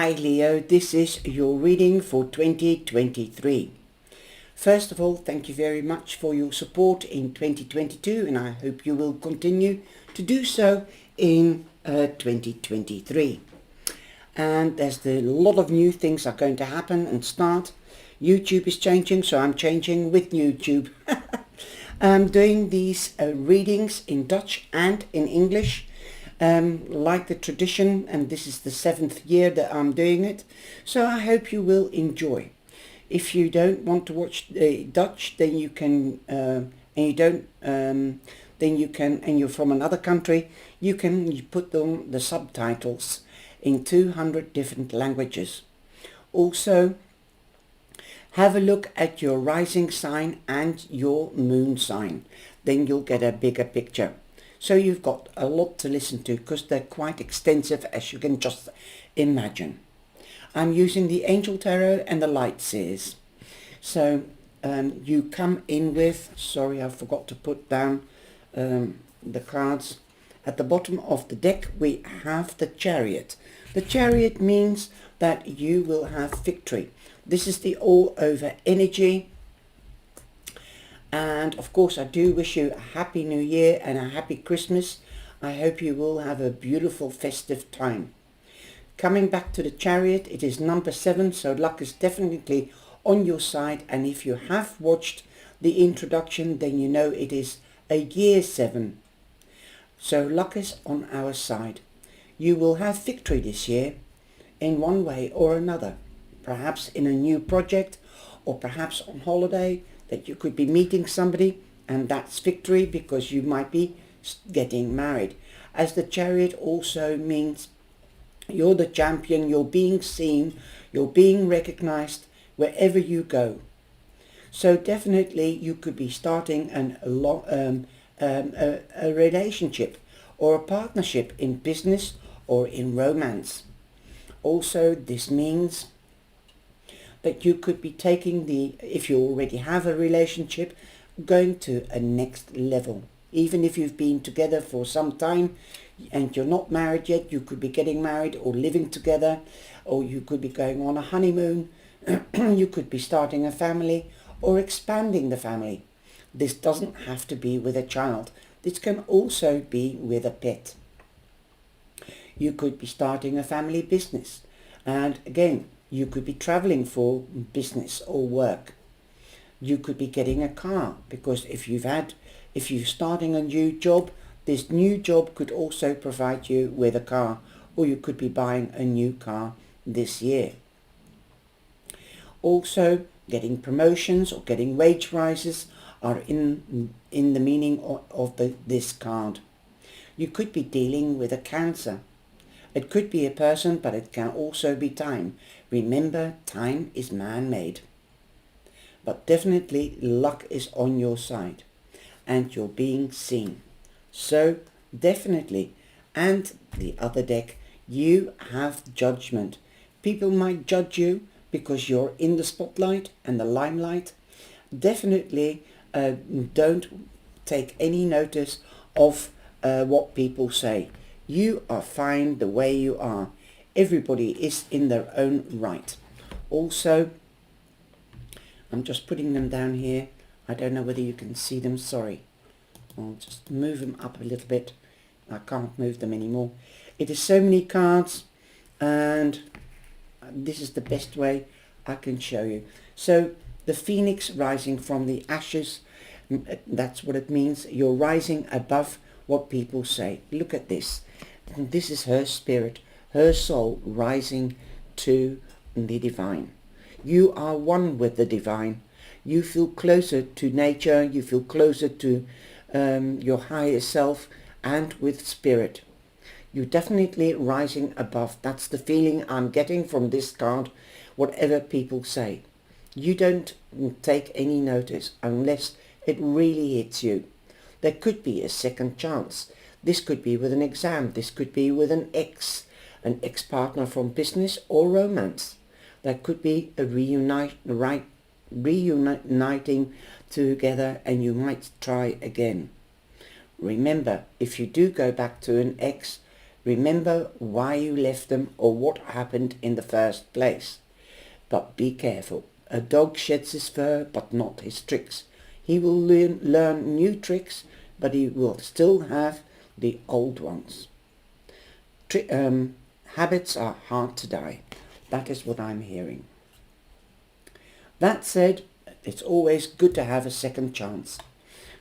Hi Leo, this is your reading for 2023. First of all, thank you very much for your support in 2022 and I hope you will continue to do so in 2023. And there's a lot of new things are going to happen and start. YouTube is changing, so I'm changing with YouTube. I'm doing these readings in Dutch and in English. Like the tradition, and this is the 7th year that I'm doing it, so I hope you will enjoy. If you don't want to watch Dutch, then you can, and you're from another country, you put on the subtitles in 200 different languages. Also, have a look at your rising sign and your moon sign, then you'll get a bigger picture. So you've got a lot to listen to because they're quite extensive, as you can just imagine. I'm using the Angel Tarot and the Light Seers. So you come in with, sorry I forgot to put down the cards. At the bottom of the deck we have the Chariot. The Chariot means that you will have victory. This is the all over energy. And of course I do wish you a happy new year and a happy Christmas. I hope you will have a beautiful festive time. Coming back to the Chariot, it is number 7, so luck is definitely on your side, and if you have watched the introduction then you know it is a year 7. So luck is on our side. You will have victory this year in one way or another, perhaps in a new project or perhaps on holiday, that you could be meeting somebody, and that's victory because you might be getting married. As the Chariot also means you're the champion, you're being seen, you're being recognized wherever you go. So definitely you could be starting a relationship or a partnership in business or in romance. Also, this means that you could be taking if you already have a relationship, going to a next level. Even if you've been together for some time and you're not married yet, you could be getting married or living together, or you could be going on a honeymoon. You could be starting a family or expanding the family. This doesn't have to be with a child. This can also be with a pet. You could be starting a family business, and again, you could be traveling for business or work. You could be getting a car, because if you're starting a new job, this new job could also provide you with a car, or you could be buying a new car this year. Also, getting promotions or getting wage rises are in the meaning of this card. You could be dealing with a cancer. It could be a person, but it can also be time. Remember, time is man-made. But definitely luck is on your side and you're being seen. So definitely, and the other deck, you have judgment. People might judge you because you're in the spotlight and the limelight. Definitely don't take any notice of what people say. You are fine the way you are. Everybody is in their own right. Also, I'm just putting them down here. I don't know whether you can see them, sorry. I'll just move them up a little bit. I can't move them anymore. It is so many cards, and this is the best way I can show you. So the phoenix rising from the ashes, that's what it means. You're rising above what people say. Look at this. This is her spirit, her soul rising to the divine. You are one with the divine. You feel closer to nature, you feel closer to your higher self and with spirit. You're definitely rising above. That's the feeling I'm getting from this card, whatever people say. You don't take any notice unless it really hits you. There could be a second chance. This could be with an exam. This could be with an ex-partner from business or romance. There could be a reuniting together, and you might try again. Remember, if you do go back to an ex, Remember why you left them or what happened in the first place. But be careful. A dog sheds his fur, but not his tricks. He will learn new tricks, but he will still have the old ones. Habits are hard to die. That is what I'm hearing. That said, it's always good to have a second chance.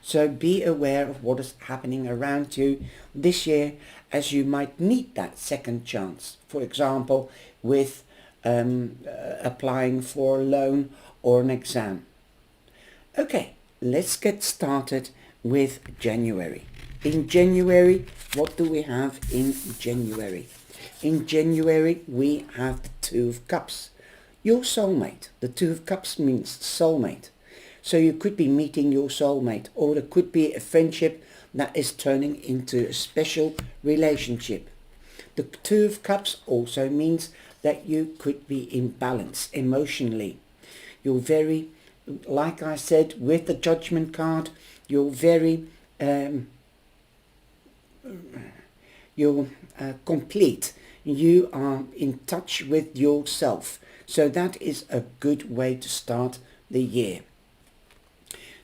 So be aware of what is happening around you this year, as you might need that second chance. For example, with applying for a loan or an exam. Okay, let's get started with January. In January, what do we have in January? In January, we have the Two of Cups. Your soulmate. The Two of Cups means soulmate. So you could be meeting your soulmate, or there could be a friendship that is turning into a special relationship. The Two of Cups also means that you could be in balance emotionally. You're very, like I said, with the Judgment card, you're very complete. You are in touch with yourself. So that is a good way to start the year.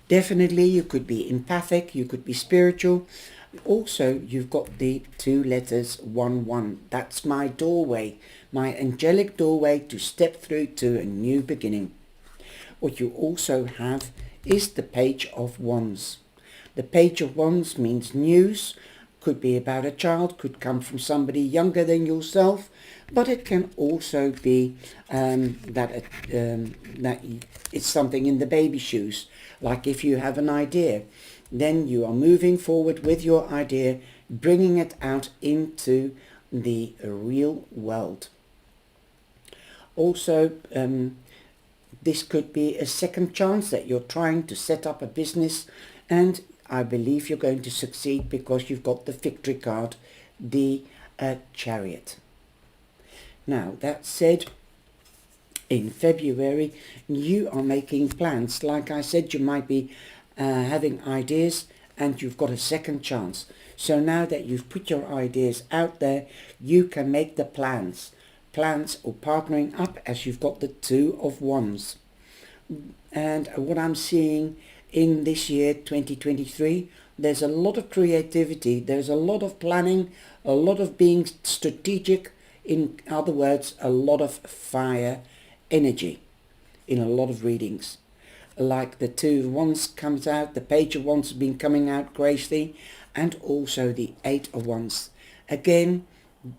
Definitely you could be empathic, you could be spiritual. Also, you've got the two letters 1-1. That's my doorway, my angelic doorway to step through to a new beginning. What you also have is the Page of Wands. The Page of Wands means news, could be about a child, could come from somebody younger than yourself, but it can also be that it's something in the baby shoes. Like if you have an idea, then you are moving forward with your idea, bringing it out into the real world. Also, this could be a second chance that you're trying to set up a business, and I believe you're going to succeed because you've got the Victory card, the Chariot. Now, that said, in February, you are making plans. Like I said, you might be having ideas and you've got a second chance. So now that you've put your ideas out there, you can make the plans or partnering up, as you've got the Two of Wands. And what I'm seeing in this year, 2023, there's a lot of creativity, there's a lot of planning, a lot of being strategic. In other words, a lot of fire energy in a lot of readings. Like the Two of Wands comes out, the Page of Wands has been coming out gracefully, and also the Eight of Wands. Again,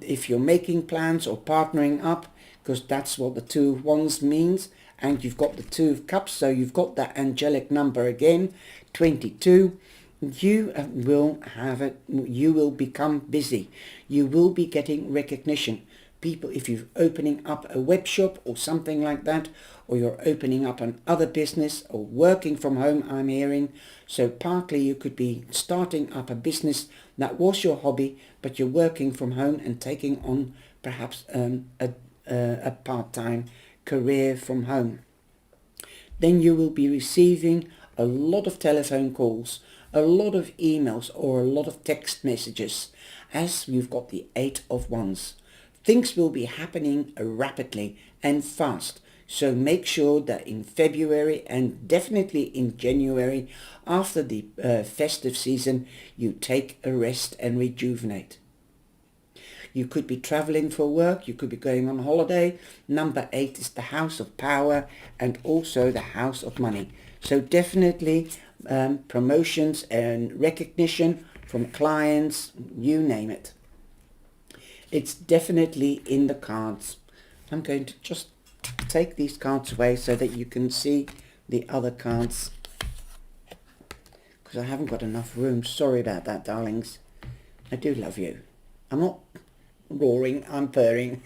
if you're making plans or partnering up, because that's what the Two of Wands means, and you've got the Two of Cups, so you've got that angelic number again, 22, you will become busy. You will be getting recognition. People, if you're opening up a web shop or something like that, or you're opening up another business or working from home, I'm hearing. So partly you could be starting up a business that was your hobby, but you're working from home and taking on perhaps a part-time career from home. Then you will be receiving a lot of telephone calls, a lot of emails, or a lot of text messages, as you've got the Eight of Wands. Things will be happening rapidly and fast, so make sure that in February and definitely in January, after the festive season, you take a rest and rejuvenate. You could be traveling for work, you could be going on holiday. Number 8 is the House of Power and also the House of Money. So definitely promotions and recognition from clients, you name it. It's definitely in the cards. I'm going to just take these cards away so that you can see the other cards, because I haven't got enough room. Sorry about that, darlings. I do love you. I'm not roaring, I'm purring.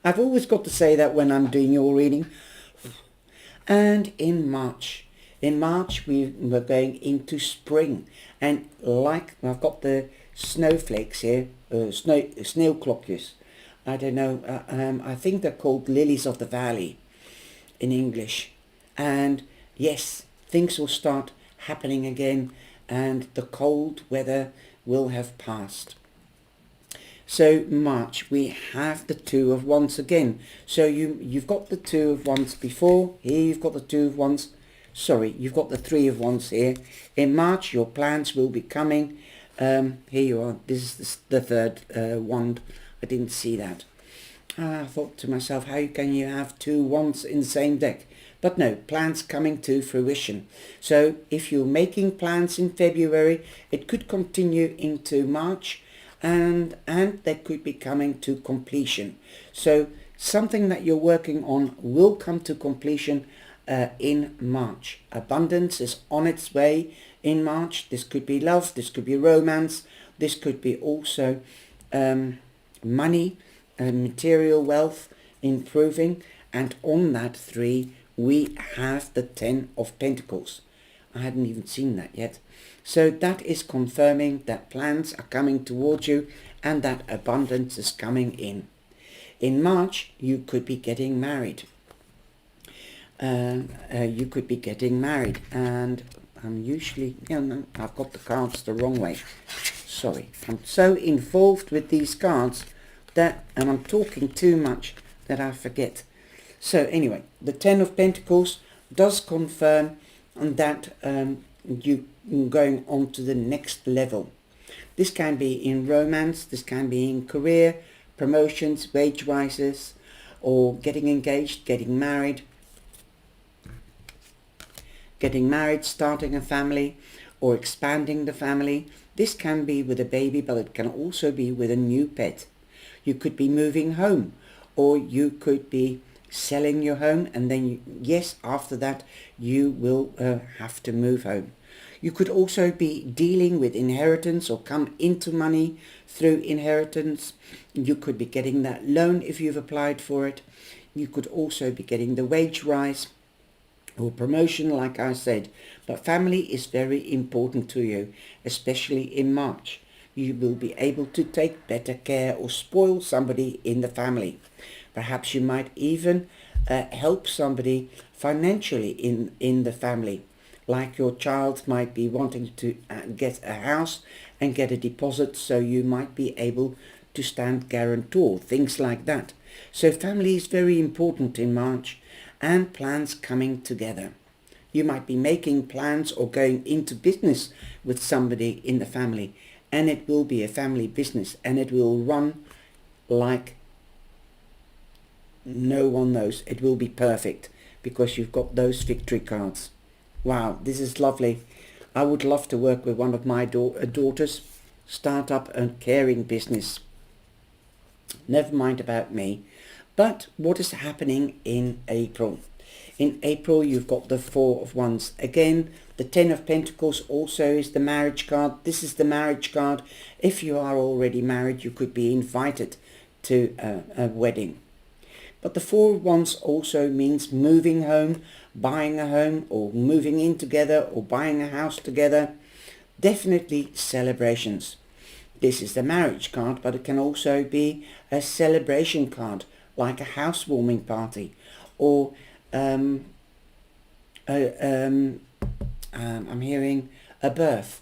I've always got to say that when I'm doing your reading. And in March we're going into spring, and like I've got the snowflakes here, sneeuwklokjes. I don't know, I think they're called lilies of the valley in English. And yes, things will start happening again, and the cold weather will have passed. So March, we have the Two of Wands again. So you've got the Two of Wands before. Here you've got the Two of Wands. Sorry, you've got the Three of Wands here. In March, your plans will be coming. Here you are. This is the third wand. I didn't see that. I thought to myself, how can you have two wands in the same deck? But no, plans coming to fruition. So if you're making plans in February, it could continue into March, and they could be coming to completion. So something that you're working on will come to completion in March. Abundance is on its way in March. This could be love, this could be romance, this could be also money, material wealth improving, and on that 3 we have the 10 of Pentacles. I hadn't even seen that yet. So that is confirming that plans are coming towards you and that abundance is coming in. In March, you could be getting married. You could be getting married, and I'm usually, I've got the cards the wrong way. Sorry, I'm so involved with these cards that, and I'm talking too much that I forget. So anyway, the 10 of Pentacles does confirm that you going on to the next level. This can be in romance, this can be in career, promotions, wage rises, or getting engaged, getting married, starting a family, or expanding the family. This can be with a baby, but it can also be with a new pet. You could be moving home, or you could be selling your home, and then yes, after that you will have to move home. You could also be dealing with inheritance or come into money through inheritance. You could be getting that loan if you've applied for it. You could also be getting the wage rise or promotion, like I said. But family is very important to you, especially in March. You will be able to take better care or spoil somebody in the family. Perhaps you might even help somebody financially in the family. Like your child might be wanting to get a house and get a deposit, so you might be able to stand guarantor, things like that. So family is very important in March, and plans coming together. You might be making plans or going into business with somebody in the family, and it will be a family business, and it will run like no one knows. It will be perfect because you've got those victory cards. Wow, this is lovely. I would love to work with one of my daughters, start up a caring business. Never mind about me. But what is happening in April? In April, you've got the Four of Wands. Again, the 10 of Pentacles also is the marriage card. This is the marriage card. If you are already married, you could be invited to a wedding. But the Four of Wands also means moving home, buying a home, or moving in together, or buying a house together. Definitely celebrations. This is the marriage card, but it can also be a celebration card, like a housewarming party, or I'm hearing a birth.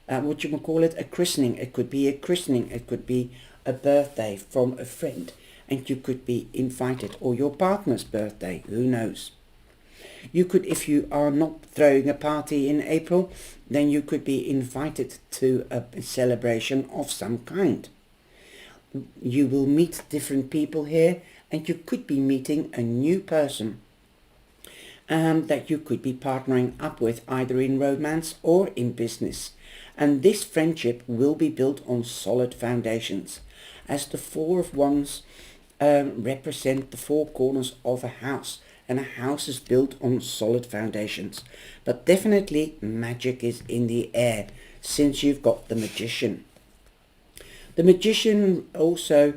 What you can call it, a christening. It could be a christening. It could be a birthday from a friend, and you could be invited, or your partner's birthday, who knows. You could, if you are not throwing a party in April, then you could be invited to a celebration of some kind. You will meet different people here, and you could be meeting a new person that you could be partnering up with, either in romance or in business. And this friendship will be built on solid foundations, as the Four of Wands represent the four corners of a house, and a house is built on solid foundations. But definitely magic is in the air, since you've got the Magician. The Magician also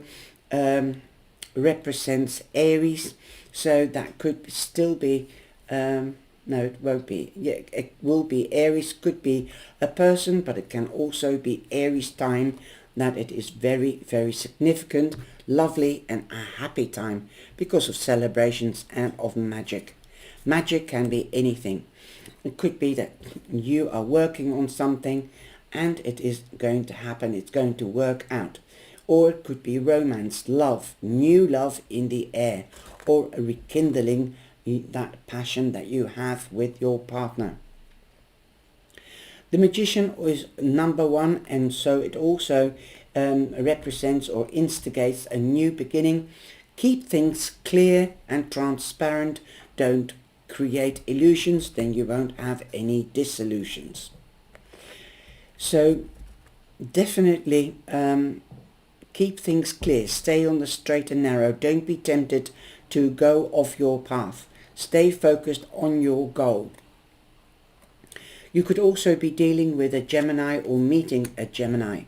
represents Aries, so that could still be, no, it won't be. Yeah, it will be Aries, could be a person, but it can also be Aries time, that it is very, very significant, lovely, and a happy time because of celebrations and of magic. Magic can be anything. It could be that you are working on something and it is going to happen, it's going to work out. Or it could be romance, love, new love in the air, or a rekindling that passion that you have with your partner. The Magician is number 1, and so it also represents or instigates a new beginning. Keep things clear and transparent. Don't create illusions, then you won't have any disillusions. So definitely keep things clear. Stay on the straight and narrow. Don't be tempted to go off your path. Stay focused on your goal. You could also be dealing with a Gemini or meeting a Gemini.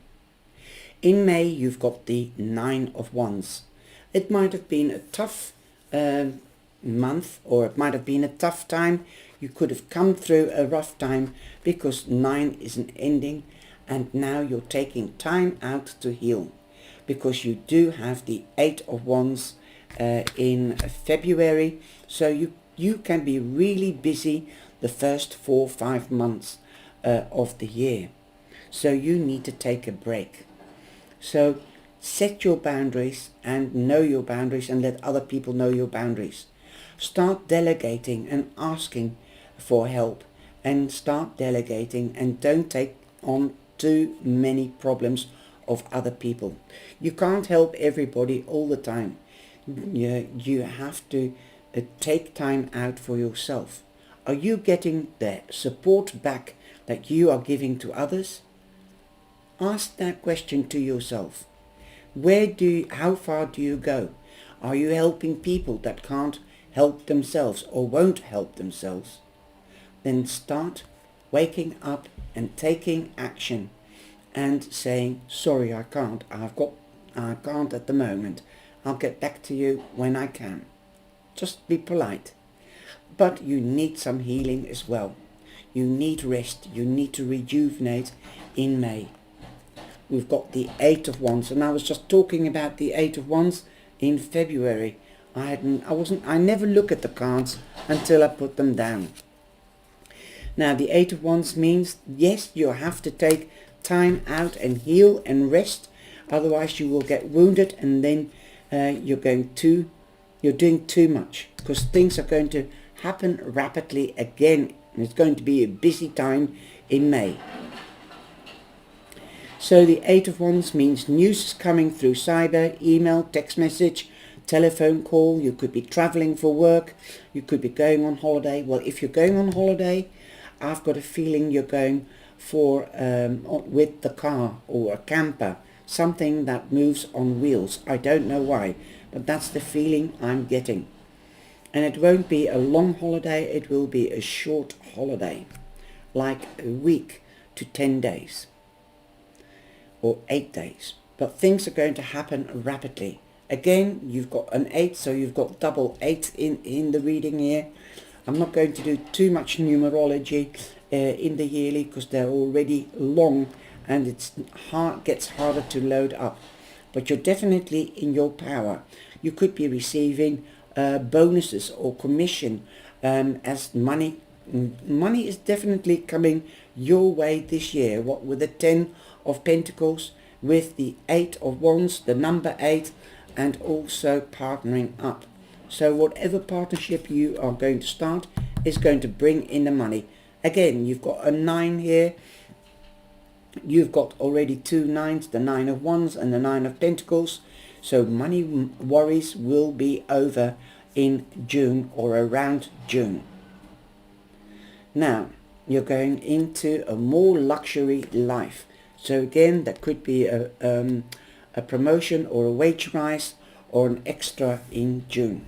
In May, you've got the 9 of Wands. It might have been a tough month, or it might have been a tough time. You could have come through a rough time because 9 is an ending, and now you're taking time out to heal, because you do have the 8 of Wands in February. So you can be really busy the first 4 or 5 months of the year. So you need to take a break. So set your boundaries and know your boundaries, and let other people know your boundaries. Start delegating and asking for help, and start delegating, and don't take on too many problems of other people. You can't help everybody all the time. You have to take time out for yourself. Are you getting the support back that you are giving to others? Ask that question to yourself. How far do you go? Are you helping people that can't help themselves or won't help themselves? Then start waking up and taking action and saying, sorry, I can't at the moment. I'll get back to you when I can. Just be polite. But you need some healing as well. You need rest. You need to rejuvenate in May. We've got the 8 of Wands, and I was just talking about the 8 of Wands in February. I never look at the cards until I put them down. Now the 8 of Wands means, yes, you have to take time out and heal and rest, otherwise you will get wounded, and then you're doing too much, because things are going to happen rapidly again, and it's going to be a busy time in May. So the 8 of Wands means news is coming through cyber, email, text message, telephone call. You could be traveling for work. You could be going on holiday. Well, if you're going on holiday, I've got a feeling you're going for with the car or a camper, something that moves on wheels. I don't know why, but that's the feeling I'm getting. And it won't be a long holiday. It will be a short holiday, like a week to 10 days. Or 8 days, but things are going to happen rapidly. Again, you've got an 8, so you've got double 8 in the reading here. I'm not going to do too much numerology in the yearly, because they're already long and gets harder to load up. But you're definitely in your power. You could be receiving bonuses or commission as money. Money is definitely coming your way this year. What with the 10 of Pentacles, with the 8 of Wands, the number 8, and also partnering up. So whatever partnership you are going to start is going to bring in the money. Again, you've got a 9 here. You've got already 2 9s, the 9 of Wands and the 9 of Pentacles. So money worries will be over in June or around June. Now, you're going into a more luxury life. So again, that could be a promotion or a wage rise or an extra in June.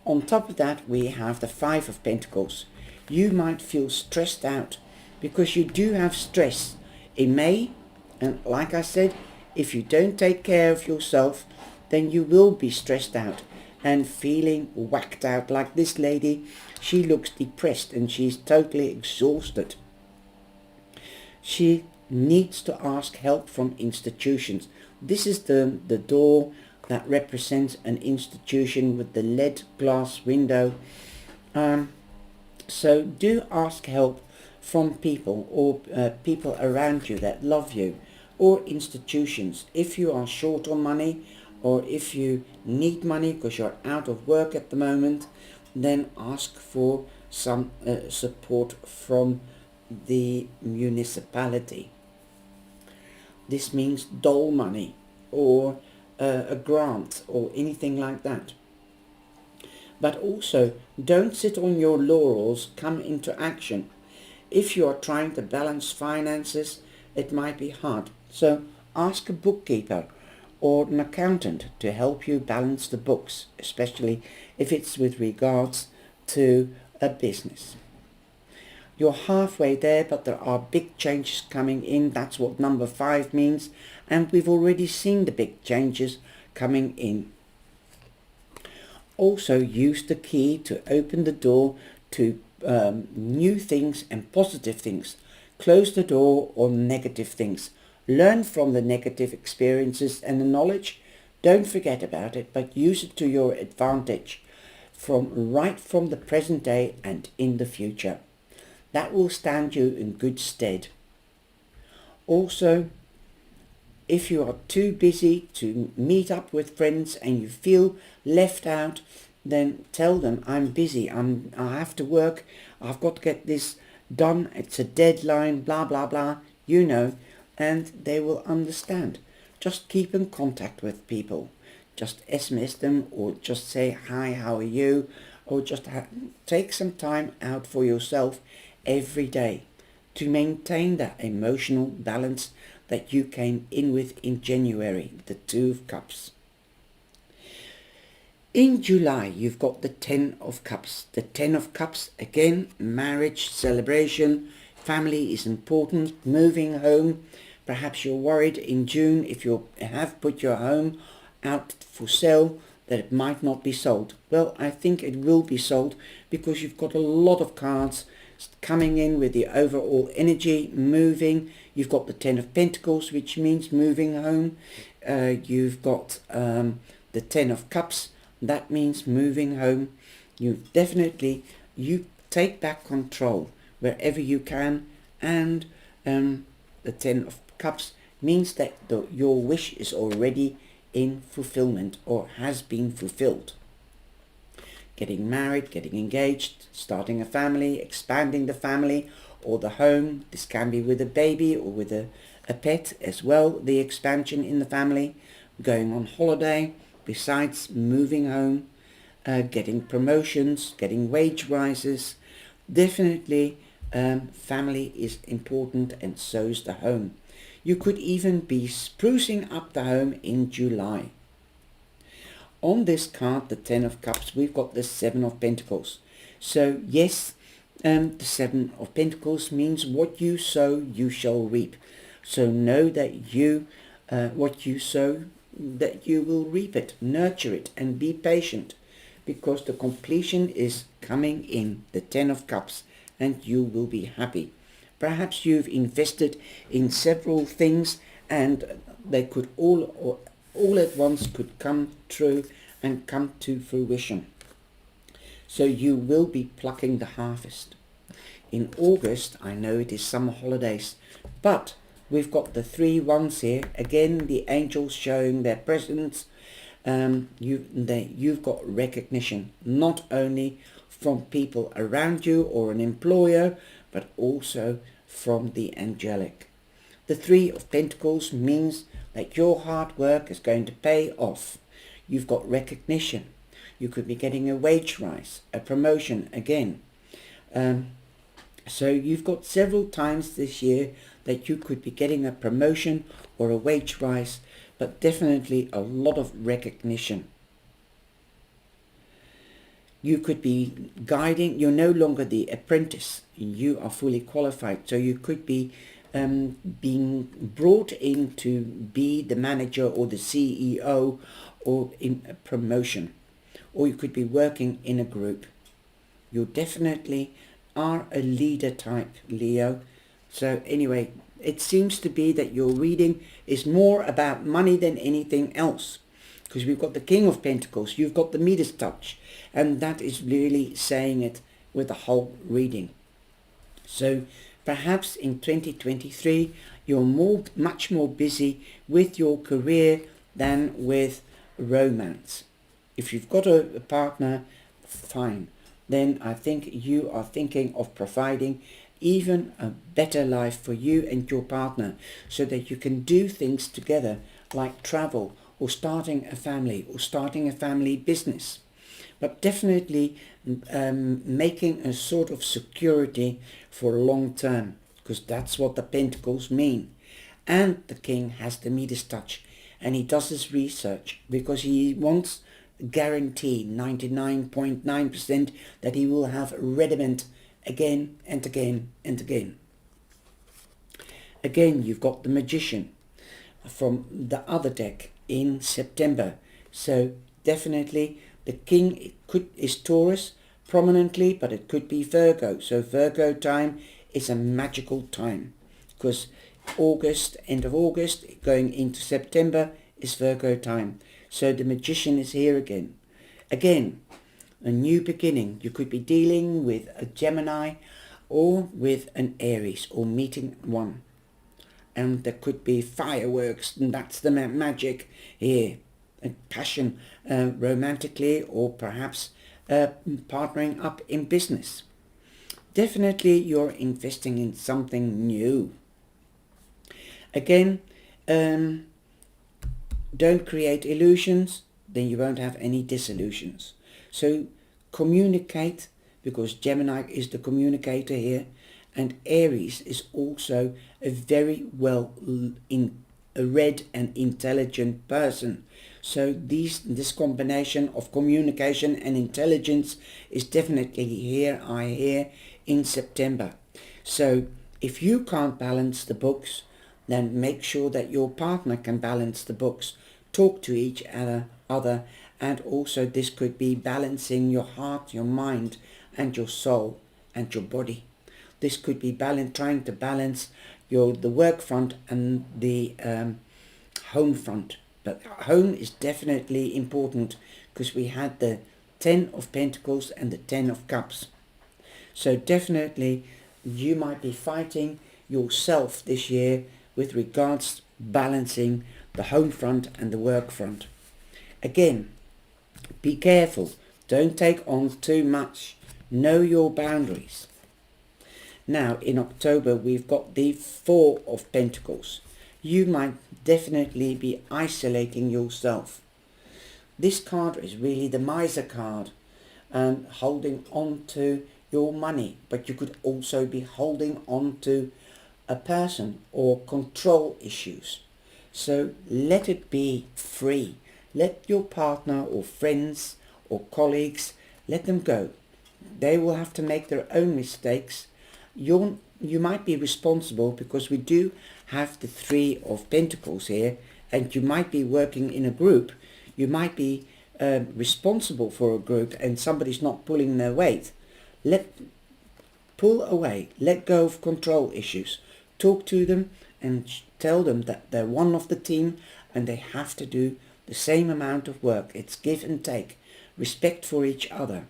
On top of that, we have the 5 of Pentacles. You might feel stressed out because you do have stress in May. And like I said, if you don't take care of yourself, then you will be stressed out and feeling whacked out. Like this lady, she looks depressed and she's totally exhausted. She needs to ask help from institutions. This is the door that represents an institution with the lead glass window. So do ask help from people or people around you that love you, or institutions. If you are short on money, or if you need money because you're out of work at the moment, then ask for some support from the municipality. This means dole money or a grant or anything like that. But also, don't sit on your laurels, come into action. If you are trying to balance finances, it might be hard. So ask a bookkeeper or an accountant to help you balance the books, especially if it's with regards to a business. You're halfway there, but there are big changes coming in. That's what number 5 means, and we've already seen the big changes coming in. Also use the key to open the door to new things and positive things. Close the door on negative things. Learn from the negative experiences and the knowledge. Don't forget about it, but use it to your advantage right from the present day and in the future. That will stand you in good stead. Also, if you are too busy to meet up with friends and you feel left out, then tell them, I'm busy, I have to work, I've got to get this done, it's a deadline, blah blah blah, and they will understand. Just keep in contact with people. Just SMS them, or just say, hi, how are you? Or just take some time out for yourself every day to maintain that emotional balance that you came in with in January, the 2 of Cups. In July, you've got the 10 of Cups. The 10 of Cups, again, marriage, celebration, family is important, moving home. Perhaps you're worried in June, if you have put your home out for sale, that it might not be sold. Well, I think it will be sold because you've got a lot of cards coming in with the overall energy, moving. You've got the 10 of Pentacles, which means moving home. You've got the 10 of Cups, that means moving home. You take back control wherever you can, and the 10 of Cups means that your wish is already in fulfillment or has been fulfilled. Getting married, getting engaged, starting a family, expanding the family or the home. This can be with a baby or with a pet as well, the expansion in the family. Going on holiday, besides moving home, getting promotions, getting wage rises. Definitely family is important, and so is the home. You could even be sprucing up the home in July. On this card, the 10 of Cups, we've got the 7 of Pentacles. So yes, the 7 of Pentacles means what you sow, you shall reap. So know that what you sow, that you will reap it, nurture it, and be patient, because the completion is coming in, the 10 of Cups, and you will be happy. Perhaps you've invested in several things, and they could all at once could come true and come to fruition. So you will be plucking the harvest. In August, I know it is summer holidays, but we've got the 3 wands here. Again, the angels showing their presence. You've got recognition, not only from people around you or an employer, but also from the angelic. The 3 of Pentacles means that your hard work is going to pay off. You've got recognition. You could be getting a wage rise, a promotion again. So you've got several times this year that you could be getting a promotion or a wage rise, but definitely a lot of recognition. You could be guiding. You're no longer the apprentice. You are fully qualified. So you could be being brought in to be the manager or the CEO, or in a promotion. Or you could be working in a group. You definitely are a leader type, Leo. So anyway, it seems to be that your reading is more about money than anything else, because we've got the King of Pentacles, you've got the Midas touch, and that is really saying it with the whole reading. So perhaps in 2023 You're much more busy with your career than with romance. If you've got a partner, fine. Then I think you are thinking of providing even a better life for you and your partner, so that you can do things together like travel or starting a family business. But definitely making a sort of security for long term, because that's what the Pentacles mean. And the King has the Midas touch, and he does his research because he wants guarantee 99.9% that he will have rediment again and again and again. Again, you've got the Magician from the other deck in September. So definitely the King is Taurus prominently, but it could be Virgo. So Virgo time is a magical time, because August, end of August, going into September is Virgo time. So the Magician is here again. Again, a new beginning. You could be dealing with a Gemini or with an Aries, or meeting one. And there could be fireworks, and that's the magic here. A passion romantically, or perhaps partnering up in business. Definitely you're investing in something new. Again, don't create illusions, then you won't have any disillusions. So communicate, because Gemini is the communicator here, and Aries is also a very well read and intelligent person. So this combination of communication and intelligence is definitely here, I hear, in September. So if you can't balance the books, then make sure that your partner can balance the books. Talk to each other, and also this could be balancing your heart, your mind, and your soul, and your body. This could be trying to balance the work front and the home front. But home is definitely important, because we had the 10 of Pentacles and the 10 of Cups. So definitely you might be fighting yourself this year with regards to balancing the home front and the work front. Again, be careful. Don't take on too much. Know your boundaries. Now in October we've got the 4 of Pentacles. You might definitely be isolating yourself. This card is really the miser card, and holding on to your money, but you could also be holding on to a person or control issues. So let it be free. Let your partner or friends or colleagues, let them go. They will have to make their own mistakes. You might be responsible, because we do have the 3 of Pentacles here, and you might be working in a group. You might be responsible for a group, and somebody's not pulling their weight. Pull away. Let go of control issues. Talk to them and tell them that they're one of the team, and they have to do the same amount of work. It's give and take. Respect for each other.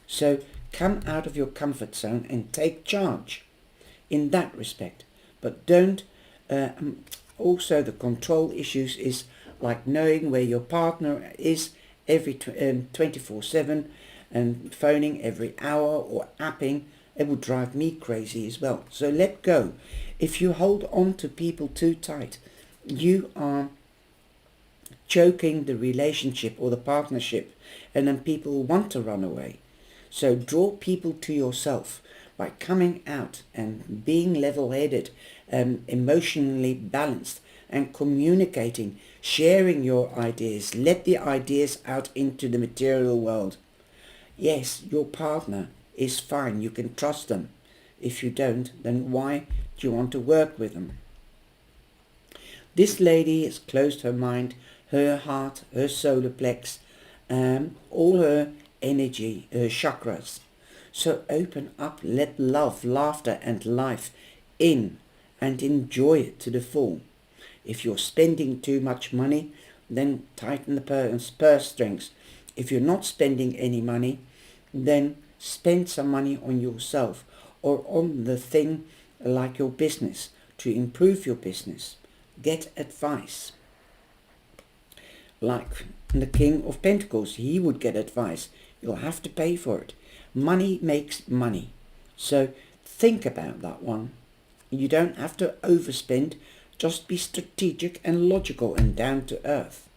So come out of your comfort zone and take charge in that respect. But don't, also the control issues is like knowing where your partner is every 24/7, and phoning every hour or apping. It would drive me crazy as well. So let go. If you hold on to people too tight, you are choking the relationship or the partnership, and then people want to run away. So draw people to yourself by coming out and being level-headed, emotionally balanced, and communicating, sharing your ideas. Let the ideas out into the material world. Yes, your partner is fine. You can trust them. If you don't, then why do you want to work with them? This lady has closed her mind, her heart, her solar plex, all her energy, her chakras. So open up, let love, laughter and life in, and enjoy it to the full. If you're spending too much money, then tighten the purse strings. If you're not spending any money, then spend some money on yourself or on the thing like your business. to improve your business. Get advice. Like the King of Pentacles, he would get advice. You'll have to pay for it. Money makes money. So think about that one. You don't have to overspend. Just be strategic and logical and down to earth.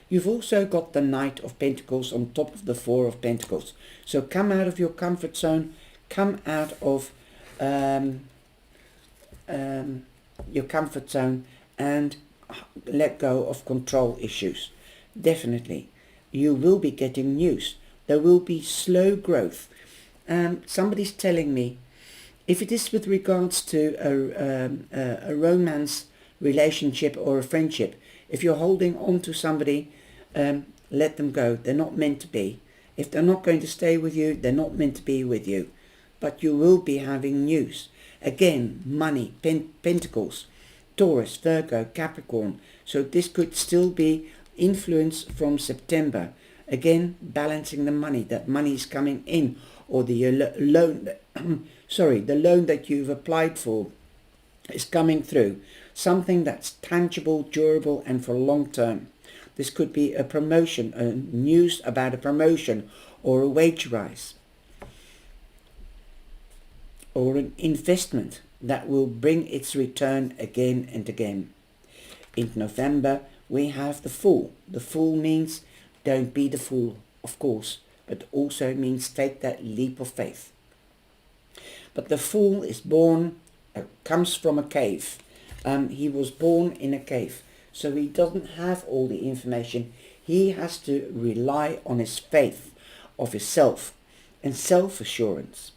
You've also got the Knight of Pentacles on top of the Four of Pentacles. So come out of your comfort zone. Come out of your comfort zone and let go of control issues. Definitely. You will be getting news. There will be slow growth. Somebody's telling me, if it is with regards to a romance relationship or a friendship, if you're holding on to somebody, let them go. They're not meant to be. If they're not going to stay with you, they're not meant to be with you. But you will be having news. Again, money, Pentacles, Taurus, Virgo, Capricorn. So this could still be influence from September. Again, balancing the money. That money is coming in, or the loan. The loan that you've applied for is coming through. Something that's tangible, durable, and for long term. This could be a promotion, news about a promotion or a wage rise, or an investment that will bring its return again and again. In November, we have the Fool. The Fool means don't be the fool, of course, but also means take that leap of faith. But the Fool is born, comes from a cave. He was born in a cave, so he doesn't have all the information. He has to rely on his faith of himself and self-assurance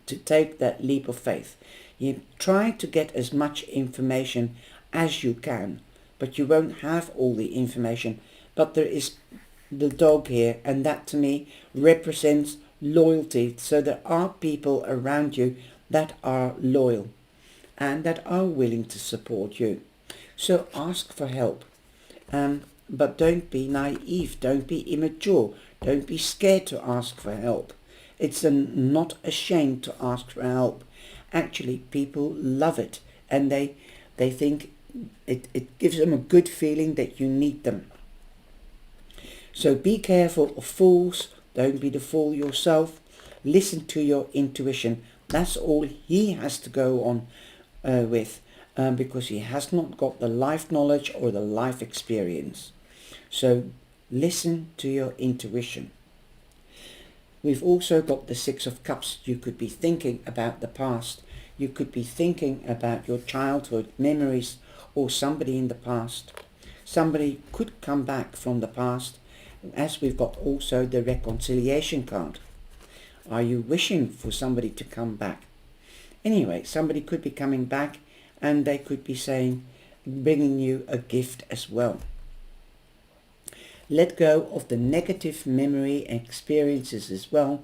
to take that leap of faith. You try to get as much information as you can, but you won't have all the information. But there is the dog here, and that to me represents loyalty. So there are people around you that are loyal and that are willing to support you. So ask for help, but don't be naive, don't be immature, don't be scared to ask for help. It's not a shame to ask for help. Actually, people love it, and they think it gives them a good feeling that you need them. So be careful of fools. Don't be the fool yourself. Listen to your intuition. That's all he has to go on with, because he has not got the life knowledge or the life experience. So listen to your intuition. We've also got the Six of Cups. You could be thinking about the past. You could be thinking about your childhood memories or somebody in the past. Somebody could come back from the past, as we've got also the reconciliation card. Are you wishing for somebody to come back? Anyway, somebody could be coming back, and they could be saying, bringing you a gift as well. Let go of the negative memory experiences as well.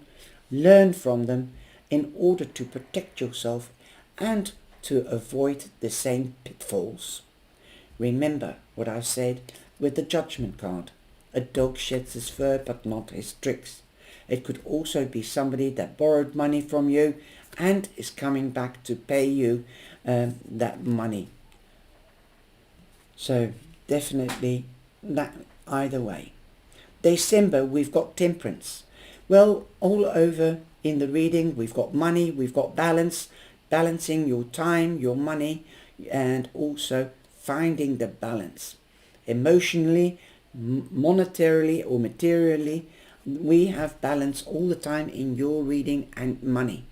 Learn from them in order to protect yourself and to avoid the same pitfalls. Remember what I said with the Judgment card. A dog sheds his fur but not his tricks. It could also be somebody that borrowed money from you and is coming back to pay you that money. So definitely that either way. December, we've got Temperance. Well, all over in the reading, we've got money, we've got balance, balancing your time, your money, and also finding the balance. Emotionally, monetarily or materially, we have balance all the time in your reading and money.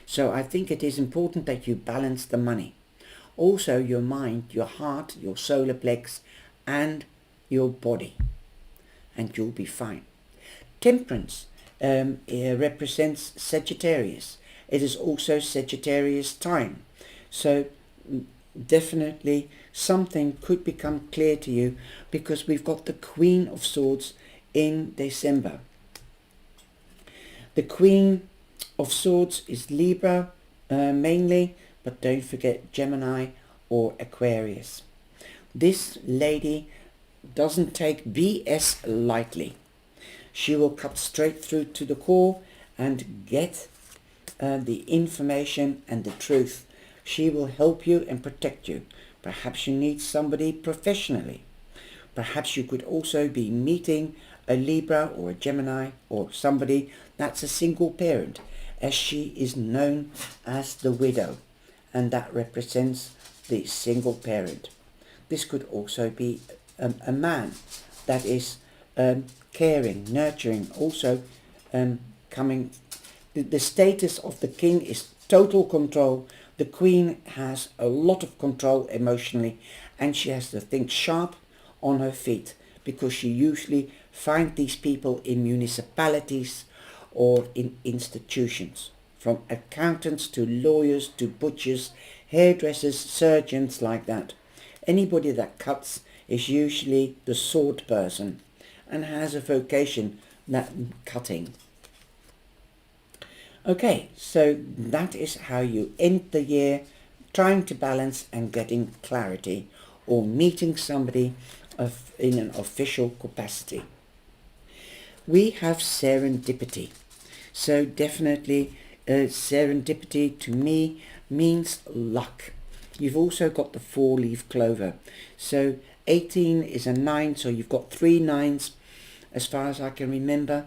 So I think it is important that you balance the money. Also your mind, your heart, your solar plex, and your body, and you'll be fine. Temperance represents Sagittarius. It is also Sagittarius time. So definitely something could become clear to you, because we've got the Queen of Swords in December. The Queen of Swords is Libra mainly, but don't forget Gemini or Aquarius. This lady doesn't take BS lightly. She will cut straight through to the core and get the information and the truth She will help you and protect you. Perhaps you need somebody professionally. Perhaps you could also be meeting a Libra or a Gemini or somebody that's a single parent, as she is known as the widow, and that represents the single parent. This could also be a man that is caring, nurturing, also coming. The status of the king is total control. The queen has a lot of control emotionally, and she has to think sharp on her feet, because she usually finds these people in municipalities or in institutions, from accountants to lawyers to butchers, hairdressers, surgeons, like that. Anybody that cuts is usually the sword person and has a vocation that cutting. Okay, so that is how you end the year, trying to balance and getting clarity, or meeting somebody in an official capacity. We have serendipity. So definitely serendipity to me means luck. You've also got the 4-leaf clover. So 18 is a 9, so you've got 3 9s as far as I can remember,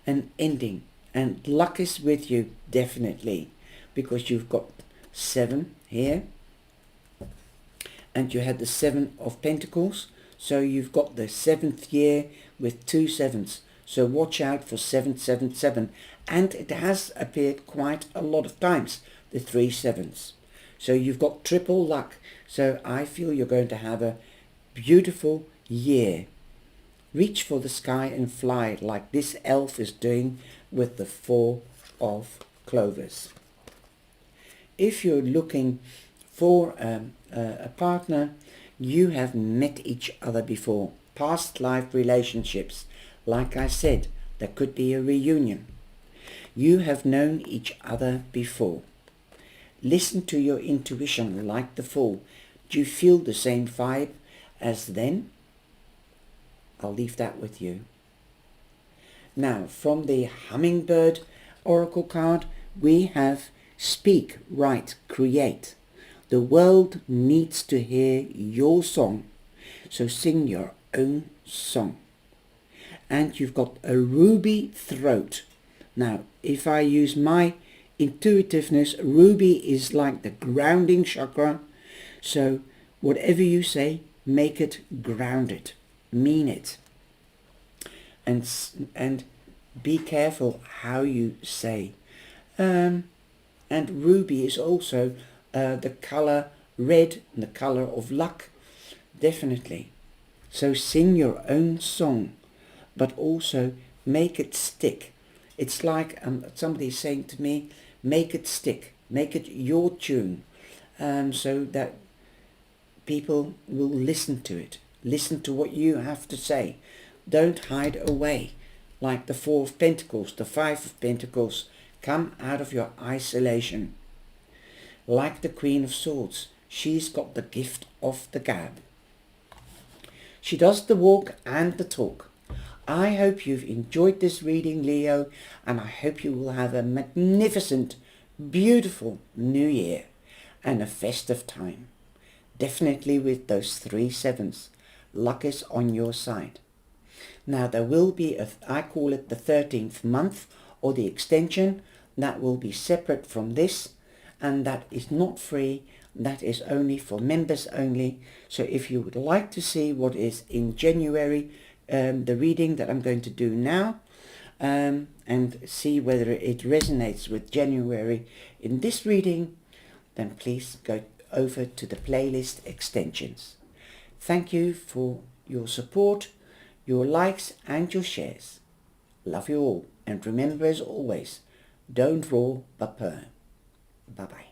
and ending. And luck is with you, definitely, because you've got 7 here, and you had the 7 of Pentacles, so you've got the 7th year with 2 7s. So watch out for 777, and it has appeared quite a lot of times, the 3 7s. So you've got triple luck. So I feel you're going to have a beautiful year. Reach for the sky and fly, like this elf is doing with the 4 of clovers. If you're looking for a partner, you have met each other before. Past life relationships. Like I said, there could be a reunion. You have known each other before. Listen to your intuition like the Fool. Do you feel the same vibe as then? I'll leave that with you. Now, from the Hummingbird Oracle card, we have Speak, Write, Create. The world needs to hear your song, so sing your own song. And you've got a ruby throat. Now, if I use my intuitiveness, ruby is like the grounding chakra. So whatever you say, make it grounded. Mean it. And be careful how you say. And ruby is also the color red, and the color of luck. Definitely. So sing your own song, but also make it stick. It's like somebody saying to me, make it stick, make it your tune, so that people will listen to it, listen to what you have to say. Don't hide away, like the 4 of Pentacles, the 5 of Pentacles. Come out of your isolation. Like the Queen of Swords, she's got the gift of the gab. She does the walk and the talk. I hope you've enjoyed this reading, Leo, and I hope you will have a magnificent, beautiful new year and a festive time. Definitely with those 3 7s. Luck is on your side. Now there will be, I call it the 13th month, or the extension, that will be separate from this, and that is not free. That is only for members only. So if you would like to see what is in January, the reading that I'm going to do now, and see whether it resonates with January in this reading, then please go over to the playlist extensions. Thank you for your support, your likes and your shares. Love you all, and remember, as always, don't roar but purr. Bye bye.